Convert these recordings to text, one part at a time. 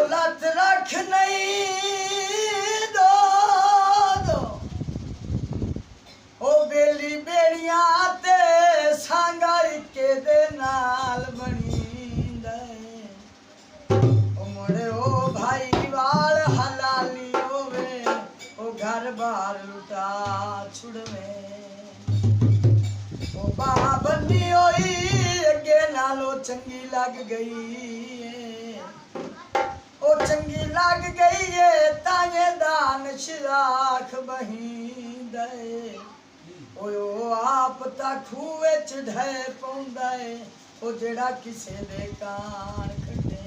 लत रख नहीं दो ओ बेली बेड़ियां ते सांगा इके दे नाल बनी दे ओ मुड़े ओ भाई वाल हलाली होवे ओ घर बार लुटा छुड़वे ओ बाह बन्नी होई अगे नालो चंगी लग गई ओ चंगी लग गई है ताये दान शिराख बही दे ओ आप ता खूहे च ढे पौंदा है ओ जेड़ा किसे दे कान कटे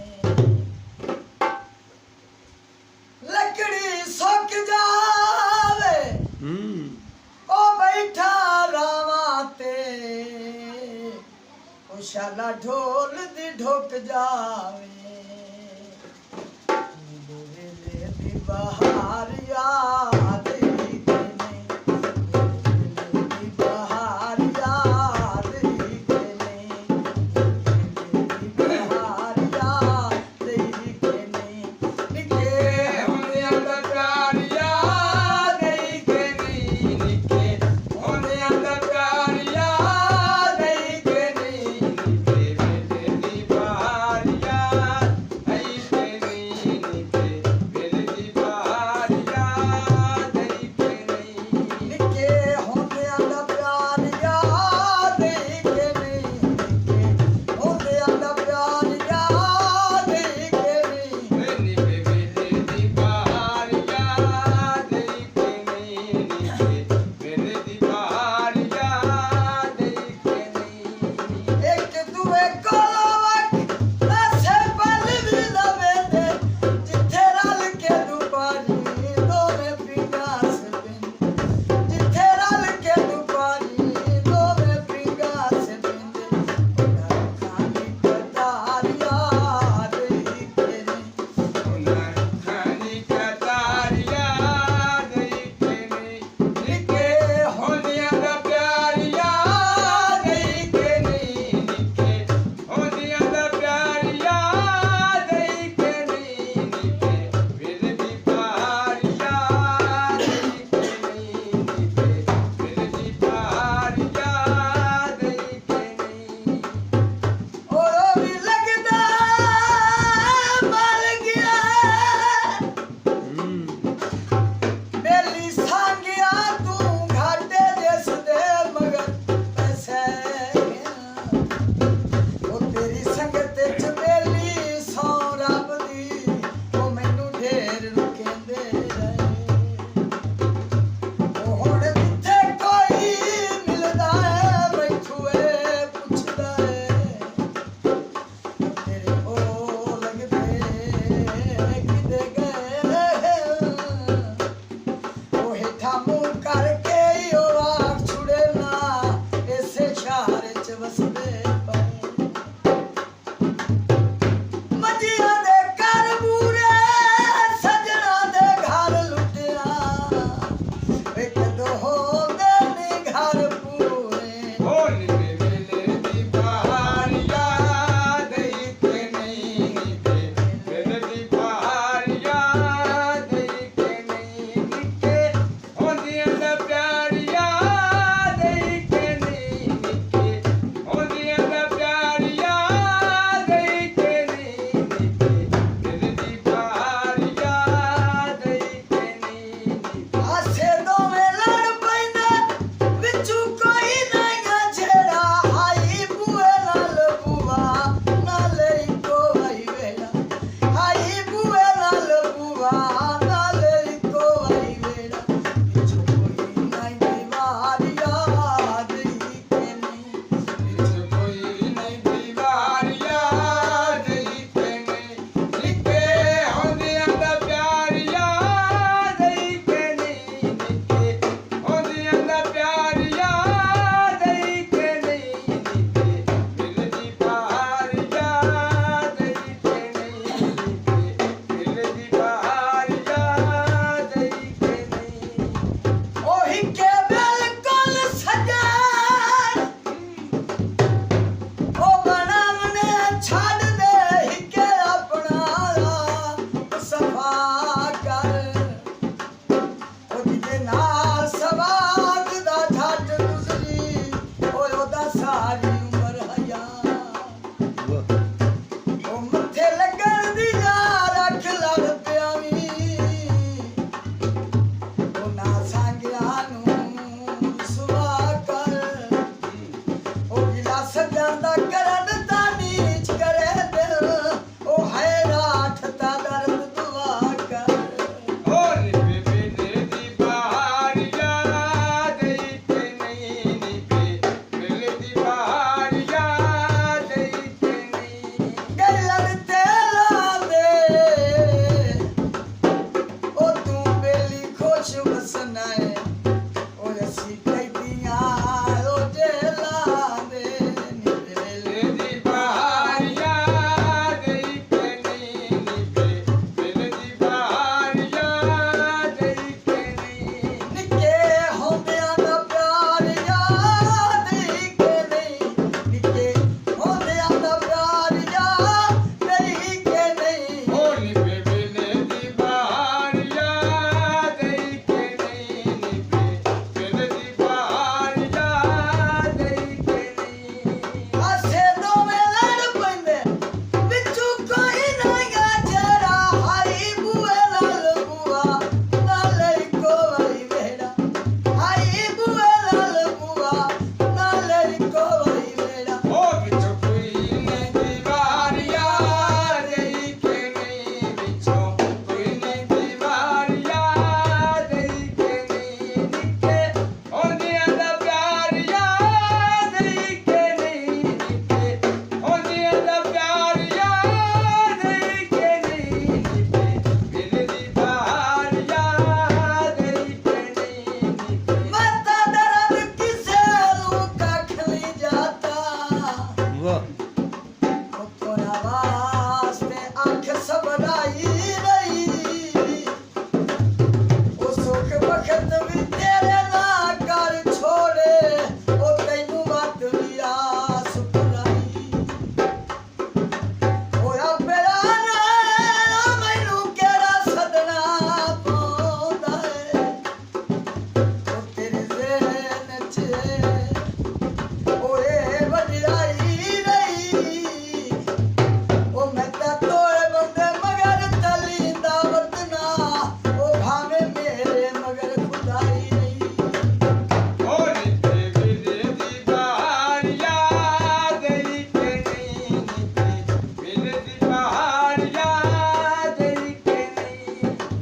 लकड़ी सुक जावे ओ बैठा रावा ते ओ शाला ढोल दी ढुक जावे बहार याद बहार याद बहार याद निके होने अंदर प्यार याद के नहीं निके होने अंदर प्यार याद के नहीं निके वेले दी बहार याद के नहीं निके वेले दी बहार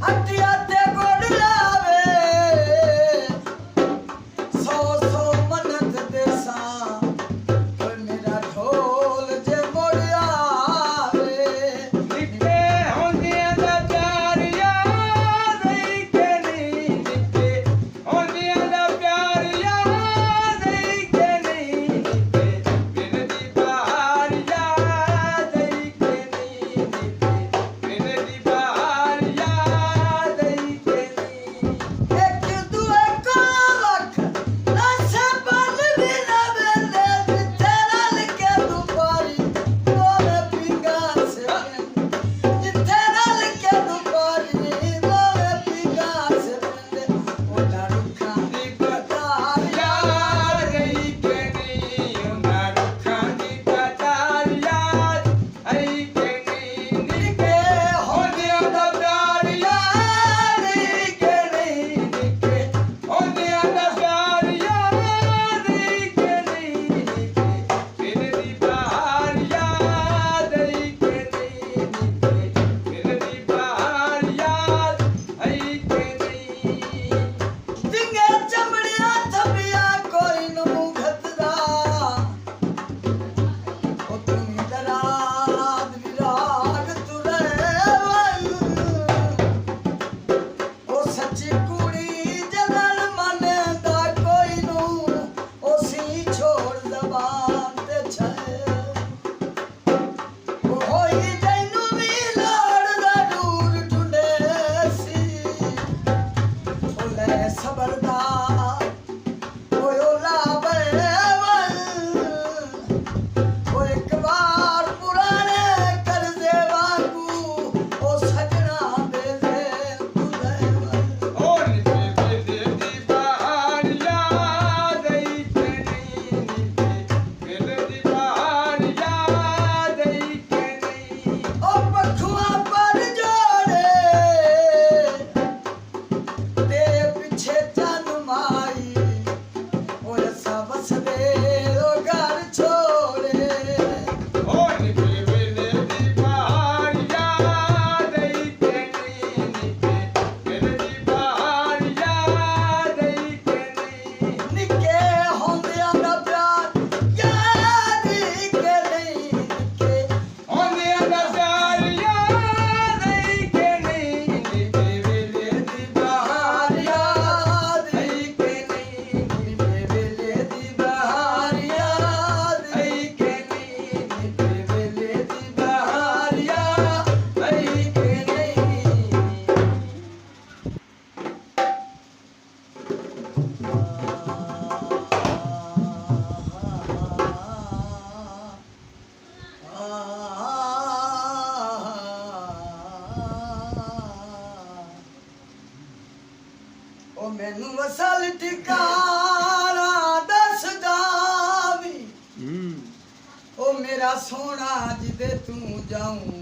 ਹੱਟੀਆਂ ਤੇ ਗੁੜ ਲਾਵੇ ਸੌ ਸੌ ਮੰਨਤ ਦੇਸਾਂ ਓਏ ਮੇਰਾ ਢੋਲ ਜੇ ਮੁੜ ਆਵੇ ਨਿੱਕੇ ਹੁੰਦਿਆਂ ਦਾ ਪਿਆਰ ਯਾਦ ਈ ਕਿ ਨਹੀਂ ਨਿੱਕੇ ਹੁੰਦਿਆਂ ਦਾ ਪਿਆਰ ਯਾਦ ਈ ਕਿ ਨਹੀਂ ਨਿੱਕੇ ਬਿਨ ਦੀ ਬਹਾਰ ਯਾਦ ਈ ਕਿ ਨਹੀਂ ਨਿੱਕੇ ਬਿਨ ਦੀ ਬਹਾਰ ਯਾਦ ਈ ਕਿ ਨਹੀਂ ਇੱਕ ਦੂਏ ਕੋਲ ਲੱਖ ਨਸੇ ਬਲ ਵੀ ਨਾ ਵੇਲੇ ਜਿੱਥੇ ਰਲ ਕੇ ਤੂੰ ਪਾਰੀ ਦੋਵੇਂ ਪੀਂਘਾਂ ਸੇ ਜਿੱਥੇ ਰਲ ਕੇ ਤੂੰ ਪਾਰੀ ਦੋਵੇਂ ਪੀਂਘਾਂ ਸੇ ਪਿੰਡੇ ਉਹਨਾਂ ਰੁੱਖਾਂ ਦੀ ਕਤਾਰ ਯਾਦ ਈ ਕਿ ਨਹੀਂ ਉਹਨਾਂ ਰੁੱਖਾਂ ਦੀ ਕਤਾਰ ਯਾਦ ਈ ਕਿ ਨਹੀਂ ਨਿੱਕੇ ਹੁੰਦਿਆਂ ਦਾ ਪਿਆਰ ਯਾਦ ਈ ਕਿ ਨਹੀਂ ਨਿੱਕੇ ਹੁੰਦਿਆਂ ਦਾ ਪਿਆਰ ਯਾਦ ਈ ਕਿ ਨਹੀਂ ਨਿੱਕੇ ਬਿਨ ਦੀ ਬਹਾਰ ਯਾਦ ਈ ਕਿ ਨਹੀਂ ਨਿੱਕੇ ਬਿਨ ਦੀ ਬਹਾਰ ਯਾਦ ਈ ਕਿ ਨਹੀਂ ਜਿੰਗੇ ਚਮੜੀਆਂ ਥੱਬੀਆਂ ਕੋਈ ਨੂੰ ਘਤਦਾ ਉਹ ਤੂੰ ਦਰਾਦ ਵਿਰਾਗ ਤੁਰੇ ਉਹ ਸੱਚੀ ਕੁੜੀ ਜਦਲ ਮੰਨਦਾ ਕੋਈ ਨੂੰ ਉਹ ਸੀ ਛੋੜ ਜ਼ਬਾਨ ਤੇ ਛੇ ਉਹ ਹੋਈ ਤੈਨੂੰ ਵੀ ਲੋੜ ਦਾ ਦੂਰ ਢੂੰਡੇ ਸੀ ਉਹ ਲੈ ਸਬਰਦਾ ਓਏ ਉਹ ਲਾਵੇ ਉਹ ਇੱਕ ਵਾਰ ਪੁਰਾਣੇ ਕਰਜ਼ੇ ਵਾਂਗੂ ਉਹ ਸਜਣਾ ਦੇ ਦੇ ਤੂੰ ਲੈ ਓ ਨਿੱਕੇ ਬਿਨ ਦੀ ਬਹਾਰ ਯਾਦ ਈ ਕਿ ਨਹੀਂ ਨਿੱਕੇ ਬਿਨ ਦੀ ਬਹਾਰ ਯਾਦ ਈ ਕਿ ਨਹੀਂ ਉਹ ਪੱਖੂਆਂ ਪਰ ਜੋੜੇ ਤੇਰੇ ਪਿੱਛੇ ਚੰਨ ਮਾਈ ਓਏ ਸਭ ਵਸਦੇ ਉਹ ਘਰ ਛੋੜੇ ਓ ਨਿੱਕੇ ਬਿਨ ਦੀ ਬਹਾਰ ਯਾਦ ਈ ਕਿ ਨਹੀਂ ਨਿੱਕੇ ਬਿਨ ਦੀ ਬਹਾਰ ਯਾਦ ਈ ਕਿ ਨਹੀਂ ਨਿੱਕੇ ਹੁੰਦਿਆਂ ਦਾ ਪਿਆਰ ਯਾਦ ਈ ਕਿ ਨਹੀਂ ਨਿੱਕੇ ਹੁੰਦਿਆਂ ਦਾ ਪਿਆਰ ਯਾਦ ਈ ਕਿ ਨਹੀਂ ਨਿੱਕੇ ਵੇਲੇ ਦੀ ਬਹਾਰ ਯਾਦ ਈ ਕਿ ਨਹੀਂ ਨਿੱਕੇ ਵੇਲੇ ਦੀ ਬਹਾਰ ਯਾਦ ਈ ਕਿ ਨਹੀਂ ਨਿੱਕੇ ਵੇਲੇ ਦੀ ਬਹਾਰ ਯਾਦ ਈ ਕਿ ਨਹੀਂ ਉਹ ਮੈਨੂੰ ਵਸਲ ਟਿਕਾਣਾ ਦੱਸ ਜਾਵੀਂ ਉਹ ਮੇਰਾ ਸੋਹਣਾ ਜਿਦੇ ਤੂੰ ਜਾਊਂ